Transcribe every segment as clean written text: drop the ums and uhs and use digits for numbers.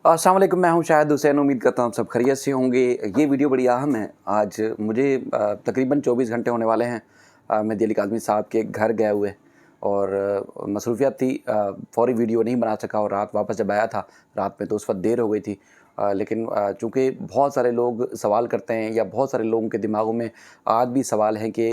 अस्सलाम वालेकुम, मैं हूं शाहिद हुसैन। उम्मीद करता हूं आप सब खैरियत से होंगे। ये वीडियो बड़ी अहम है। आज मुझे तकरीबन 24 घंटे होने वाले हैं मेहदी अली काज़मी साहब के घर गए हुए, और मसरूफियत थी, फौरी वीडियो नहीं बना सका। और रात वापस जब आया था, रात में तो उस वक्त देर हो गई थी। लेकिन चूँकि बहुत सारे लोग सवाल करते हैं, या बहुत सारे लोगों के दिमागों में आज भी सवाल है कि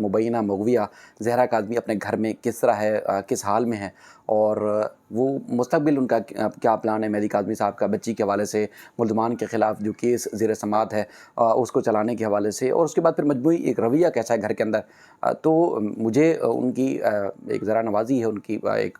मुबैना मग़विया ज़हरा काज़मी अपने घर में किस तरह है, किस हाल में है, और वो मुस्तक़बिल उनका क्या प्लान है मेहदी काज़मी साहब का, बच्ची के हवाले से, मुल्ज़मान के ख़िलाफ़ जो केस ज़ेर समाअत है उसको चलाने के हवाले से, और उसके बाद फिर मजमूई एक रवैया कैसा है घर के अंदर। तो मुझे उनकी एक ज़रा नवाज़ी है, उनकी एक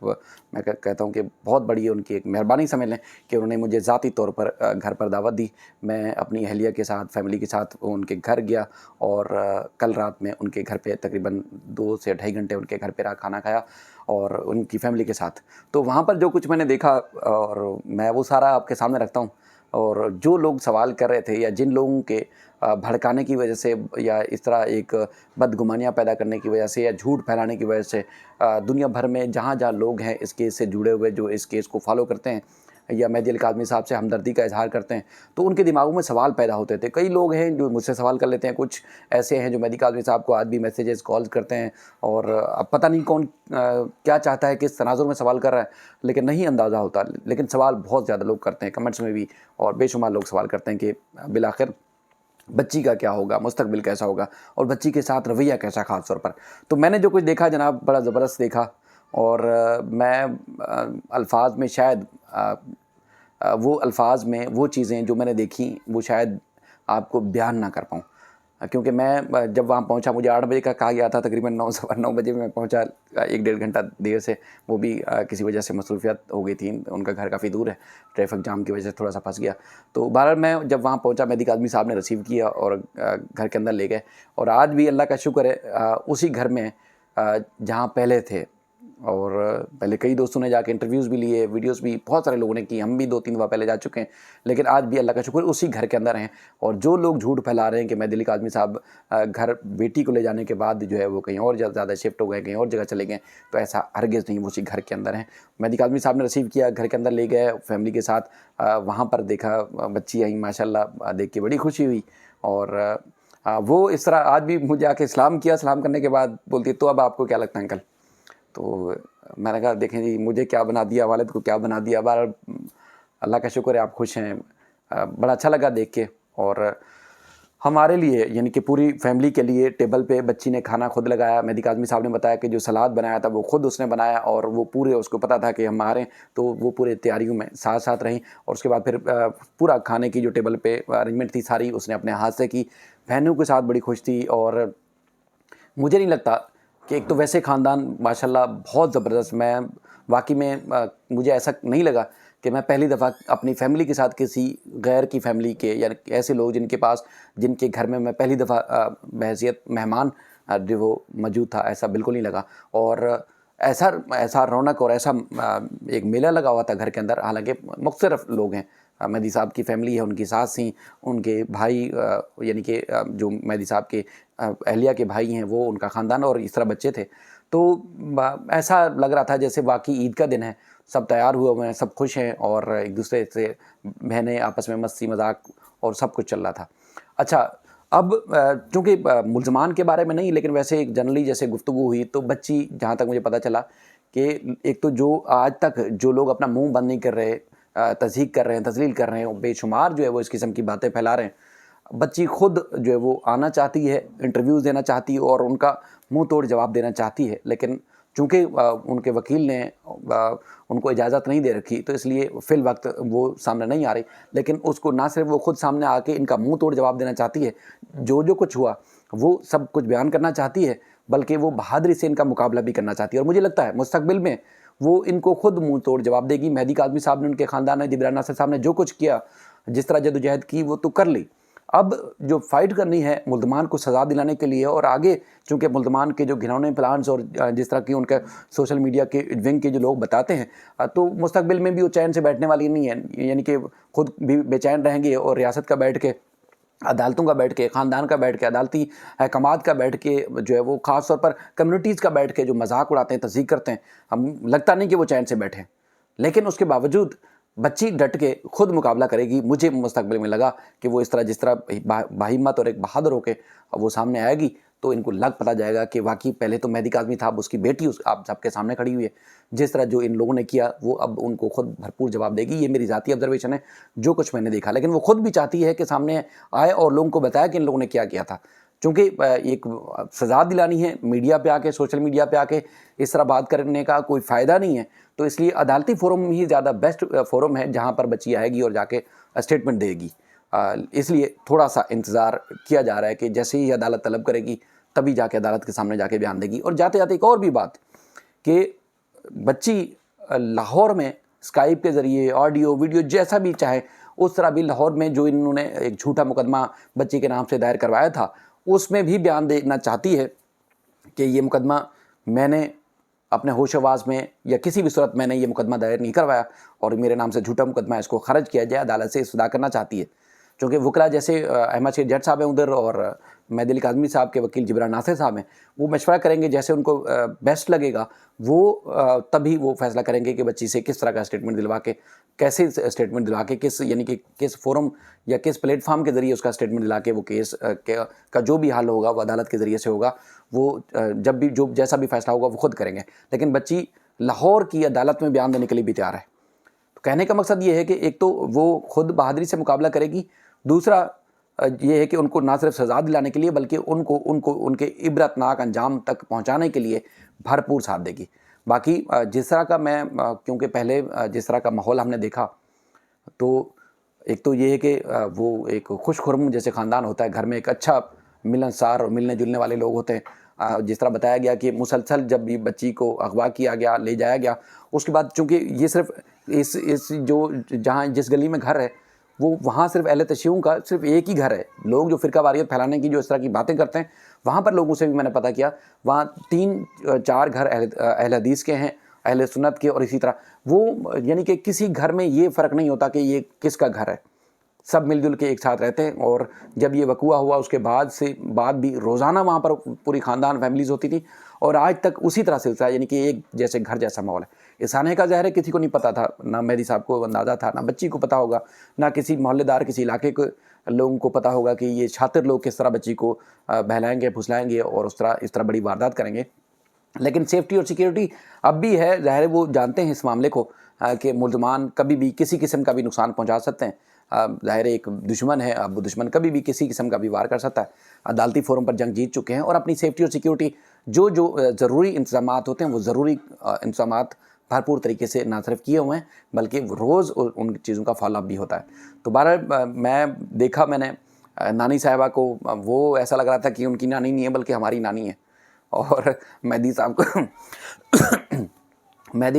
मैं कहता हूँ कि बहुत बड़ी उनकी एक मेहरबानी समझ लें कि उन्होंने मुझे ज़ाती तौर पर घर पर दावत दी। मैं अपनी अहलिया के साथ, फैमिली के साथ उनके घर गया, और कल रात में उनके घर पे तकरीबन 2 से ढाई घंटे उनके घर पे रहा, खाना खाया और उनकी फ़ैमिली के साथ। तो वहाँ पर जो कुछ मैंने देखा, और मैं वो सारा आपके सामने रखता हूँ। और जो लोग सवाल कर रहे थे, या जिन लोगों के भड़काने की वजह से, या इस तरह एक बदगुमानियाँ पैदा करने की वजह से, या झूठ फैलाने की वजह से दुनिया भर में जहाँ जहाँ लोग हैं इस केस से जुड़े हुए, जो इस केस को फॉलो करते हैं या मेहदी अली काज़मी साहब से हमदर्दी का इज़हार करते हैं, तो उनके दिमागों में सवाल पैदा होते थे। कई लोग हैं जो मुझसे सवाल कर लेते हैं, कुछ ऐसे हैं जो मेहदी काज़मी साहब को आज भी मैसेजेस, कॉल्स करते हैं, और अब पता नहीं कौन क्या चाहता है, किस तनाज़ुर में सवाल कर रहा है, लेकिन नहीं अंदाज़ा होता। लेकिन सवाल बहुत ज़्यादा लोग करते हैं, कमेंट्स में भी, और बेशुमार लोग सवाल करते हैं कि बिलाखिर बच्ची का क्या होगा, मुस्तकबिल कैसा होगा, और बच्ची के साथ रवैया कैसा ख़ास तौर पर। तो मैंने जो कुछ देखा जनाब, बड़ा ज़बरदस्त देखा। और मैं अल्फाज में शायद वो अल्फाज में वो चीज़ें जो मैंने देखी, वो शायद आपको बयान ना कर पाऊँ, क्योंकि मैं जब वहाँ पहुँचा, मुझे 8 बजे का कहा गया था, तकरीबन 9 सवा 9 बजे मैं पहुँचा, 1 डेढ़ घंटा देर से। वो भी किसी वजह से मसरूफियत हो गई थी, उनका घर काफ़ी दूर है, ट्रैफिक जाम की वजह से थोड़ा सा फंस गया। तो बहरहाल मैं जब वहाँ पहुँचा, मेहदी काज़मी साहब ने रिसीव किया और घर के अंदर ले गए। और आज भी अल्लाह का शुक्र है, उसी घर में जहाँ पहले थे, और पहले कई दोस्तों ने जाके इंटरव्यूज़ भी लिए, वीडियोस भी बहुत सारे लोगों ने की, हम भी 2-3 दफ़ा पहले जा चुके हैं, लेकिन आज भी अल्लाह का शुक्र उसी घर के अंदर हैं। और जो लोग झूठ फैला रहे हैं कि मेहदी अली काज़मी साहब घर बेटी को ले जाने के बाद जो है वो कहीं और ज़्यादा शिफ्ट हो गए, कहीं और जगह चले गए, तो ऐसा हरगिज़ नहीं, वो उसी घर के अंदर हैं। मेहदी काज़मी साहब ने रिसीव किया, घर के अंदर ले गए फैमिली के साथ। वहाँ पर देखा, बच्ची आई, माशाल्लाह, देख के बड़ी खुशी हुई। और वो इस तरह आज भी मुझे आके सलाम किया, सलाम करने के बाद बोलती है, तो अब आपको क्या लगता है अंकल? तो मैंने कहा, देखें जी, मुझे क्या बना दिया, वालिद को क्या बना दिया। बार अल्लाह का शुक्र है आप खुश हैं। बड़ा अच्छा लगा देख के। और हमारे लिए, यानी कि पूरी फैमिली के लिए, टेबल पे बच्ची ने खाना खुद लगाया। मेहदी काज़मी साहब ने बताया कि जो सलाद बनाया था वो खुद उसने बनाया, और वो पूरे, उसको पता था कि हम आ रहे हैं, तो वो पूरे तैयारियों में साथ साथ रहीं। और उसके बाद फिर पूरा खाने की जो टेबल पे अरेंजमेंट थी सारी उसने अपने हाथ से की। बहनों के साथ बड़ी खुश थी। और मुझे नहीं लगता कि, एक तो वैसे ख़ानदान माशाल्लाह बहुत ज़बरदस्त, मैं वाकई में मुझे ऐसा नहीं लगा कि मैं पहली दफ़ा अपनी फ़ैमिली के साथ किसी गैर की फ़ैमिली के, या ऐसे लोग जिनके घर में मैं पहली दफ़ा बहैसियत मेहमान जो वो मौजूद था, ऐसा बिल्कुल नहीं लगा। और ऐसा रौनक और ऐसा एक मेला लगा हुआ था घर के अंदर। हालांकि मुख्तलिफ लोग हैं, मेहदी साहब की फ़ैमिली है, उनकी सास थी, उनके भाई, यानी कि जो मेहदी साहब के अहलिया के भाई हैं वो, उनका ख़ानदान, और इस तरह बच्चे थे। तो ऐसा लग रहा था जैसे वाकई ईद का दिन है। सब तैयार हुए हुए हैं, सब खुश हैं, और एक दूसरे से बहनें आपस में मस्ती मजाक और सब कुछ चल रहा था। अच्छा, अब चूँकि मुल्ज़मान के बारे में नहीं, लेकिन वैसे एक जनरली जैसे गुफ्तगू हुई, तो बच्ची, जहाँ तक मुझे पता चला कि एक तो जो आज तक जो लोग अपना मुँह बंद नहीं कर रहे, तज़हीक कर रहे हैं, तज़लील कर रहे हैं, और बेशुमार जो है वो इस किस्म की बातें फैला रहे हैं, बच्ची खुद जो है वो आना चाहती है, इंटरव्यूज़ देना चाहती है, और उनका मुंह तोड़ जवाब देना चाहती है। लेकिन चूँकि उनके वकील ने उनको इजाज़त नहीं दे रखी, तो इसलिए फ़िल वक्त वो सामने नहीं आ रही। लेकिन उसको ना सिर्फ वो खुद सामने आके इनका मुंह तोड़ जवाब देना चाहती है, जो जो कुछ हुआ वो सब कुछ बयान करना चाहती है, बल्कि वो बहादुरी से इनका मुकाबला भी करना चाहती है। और मुझे लगता है मुस्तकबिल में वो इनको खुद मुंह तोड़ जवाब देगी। मेहदी काज़मी साहब ने, उनके ख़ानदान ने, जिब्रान नासिर साहब ने जो कुछ किया, जिस तरह जदोजहद की, वो तो कर ली। अब जो फ़ाइट करनी है मुल्ज़मान को सज़ा दिलाने के लिए, और आगे चूँकि मुल्ज़मान के जो घिनौने प्लान्स, और जिस तरह की उनका सोशल मीडिया के विंग के जो लोग बताते हैं, तो मुस्तकबिल में भी वो चैन से बैठने वाली नहीं है। यानी कि खुद भी बेचैन रहेंगे, और रियासत का बैठ के, अदालतों का बैठ के, ख़ानदान का बैठ के, अदालती अहकामात का बैठ के, जो है वो ख़ास तौर पर कम्युनिटीज़ का बैठ के जो मजाक उड़ाते हैं, तज़हीक करते हैं, हम लगता नहीं कि वो चैन से बैठे। लेकिन उसके बावजूद बच्ची डट के खुद मुकाबला करेगी। मुझे मुस्तकबिल में लगा कि वो इस तरह जिस तरह बाहिम्मत और एक बहादुर होकर वो सामने आएगी तो इनको लग पता जाएगा कि वाकई पहले तो मेहदी काज़मी था, अब उसकी बेटी आप सबके सामने खड़ी हुई है। जिस तरह जो इन लोगों ने किया वो अब उनको खुद भरपूर जवाब देगी। ये मेरी ज़ाती ऑब्जर्वेशन है, जो कुछ मैंने देखा। लेकिन वो खुद भी चाहती है कि सामने आए और लोगों को बताया कि इन लोगों ने क्या किया था। चूँकि एक सज़ा दिलानी है, मीडिया पे आके, सोशल मीडिया पे आके इस तरह बात करने का कोई फ़ायदा नहीं है, तो इसलिए अदालती फ़ोरम ही ज़्यादा बेस्ट फ़ोरम है जहाँ पर बच्ची आएगी और जाके स्टेटमेंट देगी। इसलिए थोड़ा सा इंतज़ार किया जा रहा है कि जैसे ही अदालत तलब करेगी तभी जाके अदालत के सामने जाके बयान देगी। और जाते जाते एक और भी बात कि बच्ची लाहौर में स्काइप के ज़रिए ऑडियो वीडियो जैसा भी चाहे उस तरह भी लाहौर में जो इन्होंने एक झूठा मुकदमा बच्ची के नाम से दायर करवाया था उसमें भी बयान देना चाहती है कि ये मुकदमा मैंने अपने होशवास में या किसी भी सूरत मैंने ये मुकदमा दायर नहीं करवाया और मेरे नाम से झूठा मुकदमा, इसको खारिज किया जाए, अदालत से इस्तदा करना चाहती है। क्योंकि वकला जैसे अहमद शेर जट साहब हैं उधर और मेहदी अली काज़मी साहब के वकील जिब्रान नासिर साहब हैं, वो मशवरा करेंगे जैसे उनको बेस्ट लगेगा, वो तभी वो फैसला करेंगे कि बच्ची से किस तरह का स्टेटमेंट दिलवा के, कैसे स्टेटमेंट दिलवा के, किस यानी कि किस फोरम या किस प्लेटफार्म के ज़रिए उसका स्टेटमेंट दिला के वो केस का जो भी हल होगा वो अदालत के ज़रिए से होगा। वो जब भी जो जैसा भी फैसला होगा वो खुद करेंगे। लेकिन बच्ची लाहौर की अदालत में बयान देने के लिए भी तैयार है। तो कहने का मकसद ये है कि एक तो वो खुद बहादुरी से मुकाबला करेगी, दूसरा ये है कि उनको ना सिर्फ सज़ा दिलाने के लिए बल्कि उनको उनके इबरतनाक अंजाम तक पहुंचाने के लिए भरपूर साथ देगी। बाकी जिस तरह का मैं क्योंकि पहले जिस तरह का माहौल हमने देखा तो एक तो ये है कि वो एक खुशखुर्म जैसे ख़ानदान होता है, घर में एक अच्छा मिलनसार और मिलने जुलने वाले लोग होते हैं। जिस तरह बताया गया कि मुसलसल जब ये बच्ची को अगवा किया गया, ले जाया गया, उसके बाद चूँकि ये सिर्फ इस जो जहाँ जिस गली में घर है वो वहाँ सिर्फ अहले तशय्युं का सिर्फ एक ही घर है। लोग जो फ़िरका वारियत फैलाने की जो इस तरह की बातें करते हैं, वहाँ पर लोगों से भी मैंने पता किया, वहाँ 3-4 घर अहले हदीस के हैं, अहले सुन्नत के, और इसी तरह वो यानी कि किसी घर में ये फ़र्क नहीं होता कि ये किसका घर है, सब मिलजुल के एक साथ रहते हैं। और जब ये वक़ूआ हुआ उसके बाद भी रोज़ाना वहाँ पर पूरी ख़ानदान फैमिलीज़ होती थी और आज तक उसी तरह सिलसिला, यानी कि एक जैसे घर जैसा माहौल है। इस आने का ज़ाहिर है किसी को नहीं पता था, ना मेहदी साहब को अंदाज़ा था, ना बच्ची को पता होगा, ना किसी मोहल्लेदार किसी इलाके के लोगों को पता होगा कि ये शातिर लोग किस तरह बच्ची को बहलाएँगे, फुसलाएँगे और इस तरह बड़ी वारदात करेंगे। लेकिन सेफ्टी और सिक्योरिटी अब भी है, ज़ाहिर है वो जानते हैं इस मामले को कि मुल्ज़मान कभी भी किसी किस्म का भी नुकसान पहुंचा सकते हैं। ज़ाहिर है एक दुश्मन है, अब दुश्मन कभी भी किसी किस्म का भी वार कर सकता है। अदालती फ़ोरम पर जंग जीत चुके हैं और अपनी सेफ्टी और सिक्योरिटी जो ज़रूरी इंतज़ामात होते हैं वो ज़रूरी इंतज़ामात भरपूर तरीके से ना सिर्फ किए हुए हैं बल्कि रोज़ उन चीज़ों का फॉलोअप भी होता है। तो बहरहाल मैंने नानी साहिबा को, वो ऐसा लग रहा था कि उनकी नानी नहीं है बल्कि हमारी नानी है। और मेहदी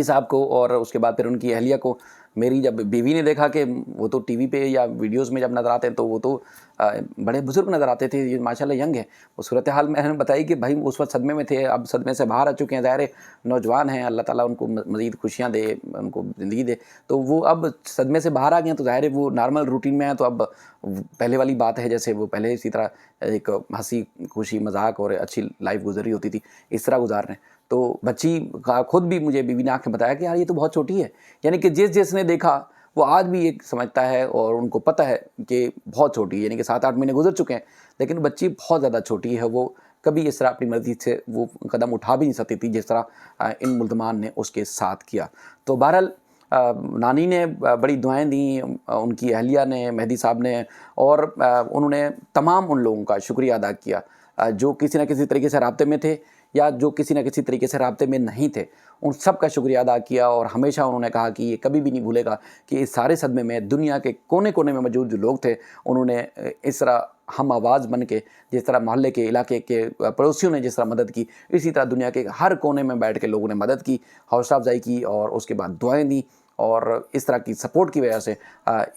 साहब को और उसके बाद फिर उनकी अहलिया को मेरी जब बीवी ने देखा कि वो तो टीवी पे या वीडियोस में जब नज़र आते हैं तो वो तो बड़े बुज़ुर्ग नज़र आते थे, ये माशाल्लाह यंग है। वो सूरत हाल मैंने बताई कि भाई उस वक्त सदमे में थे, अब सदमे से बाहर आ चुके हैं, ज़ाहिर है नौजवान हैं, अल्लाह ताला उनको मज़ीद खुशियाँ दे, उनको ज़िंदगी दे। तो वो अब सदमे से बाहर आ गए हैं तो ज़ाहिर है वो नॉर्मल रूटीन में है। तो अब पहले वाली बात है जैसे वो पहले इसी तरह एक हंसी खुशी मजाक और अच्छी लाइफ गुजरी होती थी, इस तरह गुजार रहे हैं। तो बच्ची का खुद भी मुझे बीवी ने आके बताया कि यार ये तो बहुत छोटी है, यानी कि जिसने देखा वो आज भी ये समझता है और उनको पता है कि बहुत छोटी है, यानी कि 7-8 महीने गुजर चुके हैं लेकिन बच्ची बहुत ज़्यादा छोटी है। वो कभी इस तरह अपनी मर्ज़ी से वो कदम उठा भी नहीं सकती थी जिस तरह इन मुल्ज़मान ने उसके साथ किया। तो बहरहाल नानी ने बड़ी दुआएं दी, उनकी अहलिया ने, मेहदी साहब ने, और उन्होंने तमाम उन लोगों का शुक्रिया अदा किया जो किसी न किसी तरीके से राब्ते में थे या जो किसी न किसी तरीके से राब्ते में नहीं थे। उन सब का शुक्रिया अदा किया और हमेशा उन्होंने कहा कि ये कभी भी नहीं भूलेगा कि इस सारे सदमे में दुनिया के कोने कोने में मौजूद जो लोग थे उन्होंने इस तरह हम आवाज़ बन के, जिस तरह मोहल्ले के इलाके के पड़ोसियों ने जिस तरह मदद की, इसी तरह दुनिया के हर कोने में बैठ के लोगों ने मदद की, हौसला अफजाई की और उसके बाद दुआएँ दी और इस तरह की सपोर्ट की वजह से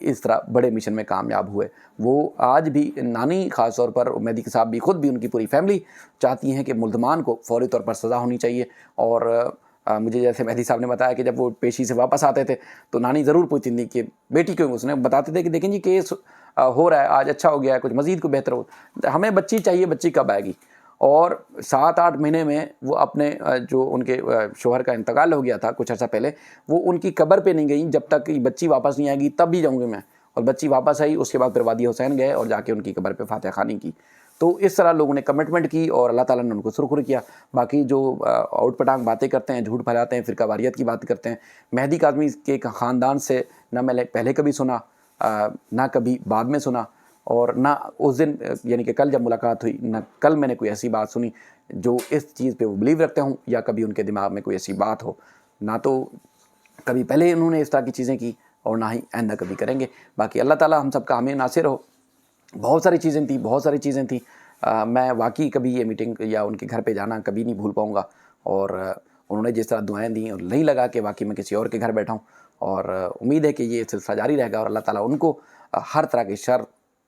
इस तरह बड़े मिशन में कामयाब हुए। वो आज भी नानी ख़ास तौर पर, मेहदी साहब भी, ख़ुद भी, उनकी पूरी फैमिली चाहती हैं कि मुल्ज़मान को फ़ौरी तौर पर सज़ा होनी चाहिए। और मुझे जैसे मेहदी साहब ने बताया कि जब वो पेशी से वापस आते थे तो नानी ज़रूर पूछती थी कि बेटी क्यों, उसने बताते थे कि देखें जी केस हो रहा है, आज अच्छा हो गया है, कुछ मज़ीद को बेहतर हो, हमें बच्ची चाहिए, बच्ची कब आएगी। اور 7-8 مہینے میں وہ اپنے جو ان کے شوہر کا انتقال ہو گیا تھا کچھ عرصہ پہلے، وہ ان کی قبر پہ نہیں گئیں، جب تک بچی واپس نہیں آئے گی تب بھی جاؤں گی میں، اور بچی واپس آئی، اس کے بعد پھر وادی حسین گئے اور جا کے ان کی قبر پہ فاتحہ خوانی کی۔ تو اس طرح لوگوں نے کمٹمنٹ کی اور اللہ تعالیٰ نے ان کو سرخر کیا۔ باقی جو آؤٹ پٹانگ باتیں کرتے ہیں، جھوٹ پھیلاتے ہیں، فرقہ واریت کی بات کرتے ہیں، مہدی کاظمی کے خاندان سے نہ میں نے پہلے کبھی سنا، نہ کبھی بعد میں سنا، اور نہ اس دن یعنی کہ کل جب ملاقات ہوئی، نہ کل میں نے کوئی ایسی بات سنی جو اس چیز پہ وہ بلیو رکھتے ہوں یا کبھی ان کے دماغ میں کوئی ایسی بات ہو، نہ تو کبھی پہلے انہوں نے اس طرح کی چیزیں کی اور نہ ہی آئندہ کبھی کریں گے۔ باقی اللہ تعالیٰ ہم سب کا حامی ناصر ہو۔ بہت ساری چیزیں تھیں، میں واقعی کبھی یہ میٹنگ یا ان کے گھر پہ جانا کبھی نہیں بھول پاؤں گا، اور انہوں نے جس طرح دعائیں دیں اور نہیں لگا کہ واقعی میں کسی اور کے گھر بیٹھا ہوں، اور امید ہے کہ یہ سلسلہ جاری رہے گا اور اللہ تعالیٰ ان کو ہر طرح کے شر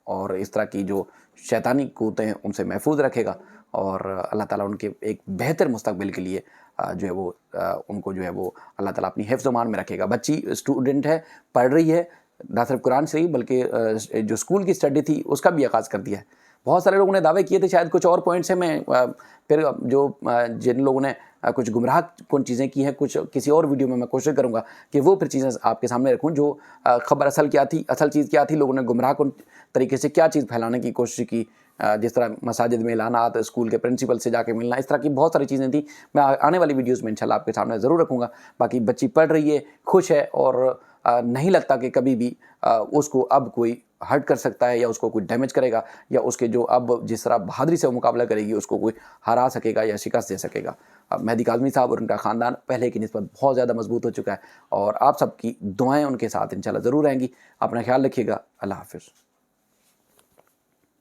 اور اس طرح کی جو شیطانی قوتیں ہیں ان سے محفوظ رکھے گا، اور اللہ تعالیٰ ان کے ایک بہتر مستقبل کے لیے جو ہے وہ ان کو جو ہے وہ اللہ تعالیٰ اپنی حفظ و امان میں رکھے گا۔ بچی اسٹوڈنٹ ہے، پڑھ رہی ہے، نہ صرف قرآن شریف بلکہ جو اسکول کی اسٹڈی تھی اس کا بھی آغاز کر دیا ہے۔ بہت سارے لوگوں نے دعوے کیے تھے، شاید کچھ اور پوائنٹس ہیں، میں پھر جو جن لوگوں نے کچھ گمراہ کن چیزیں کی ہیں، کچھ کسی اور ویڈیو میں میں کوشش کروں گا کہ وہ پھر چیزیں آپ کے سامنے رکھوں، جو خبر اصل کیا تھی، اصل چیز کیا تھی، لوگوں نے گمراہ کن طریقے سے کیا چیز پھیلانے کی کوشش کی، جس طرح مساجد میں اعلانات، اسکول کے پرنسپل سے جا کے ملنا، اس طرح کی بہت ساری چیزیں تھیں۔ میں آنے والی ویڈیوز میں انشاءاللہ آپ کے سامنے ضرور رکھوں گا۔ باقی بچی پڑھ رہی ہے، خوش ہے، اور نہیں لگتا کہ کبھی بھی اس کو اب کوئی ہرٹ کر سکتا ہے یا اس کو کوئی ڈیمیج کرے گا، یا اس کے جو اب جس طرح بہادری سے وہ مقابلہ کرے گی اس کو کوئی ہرا سکے گا یا شکست دے سکے گا۔ مہدی کاظمی صاحب اور ان کا خاندان پہلے کی نسبت بہت زیادہ مضبوط ہو چکا ہے، اور آپ سب کی دعائیں ان کے ساتھ انشاءاللہ ضرور رہیں گی۔ اپنا خیال رکھیے گا۔ اللہ حافظ۔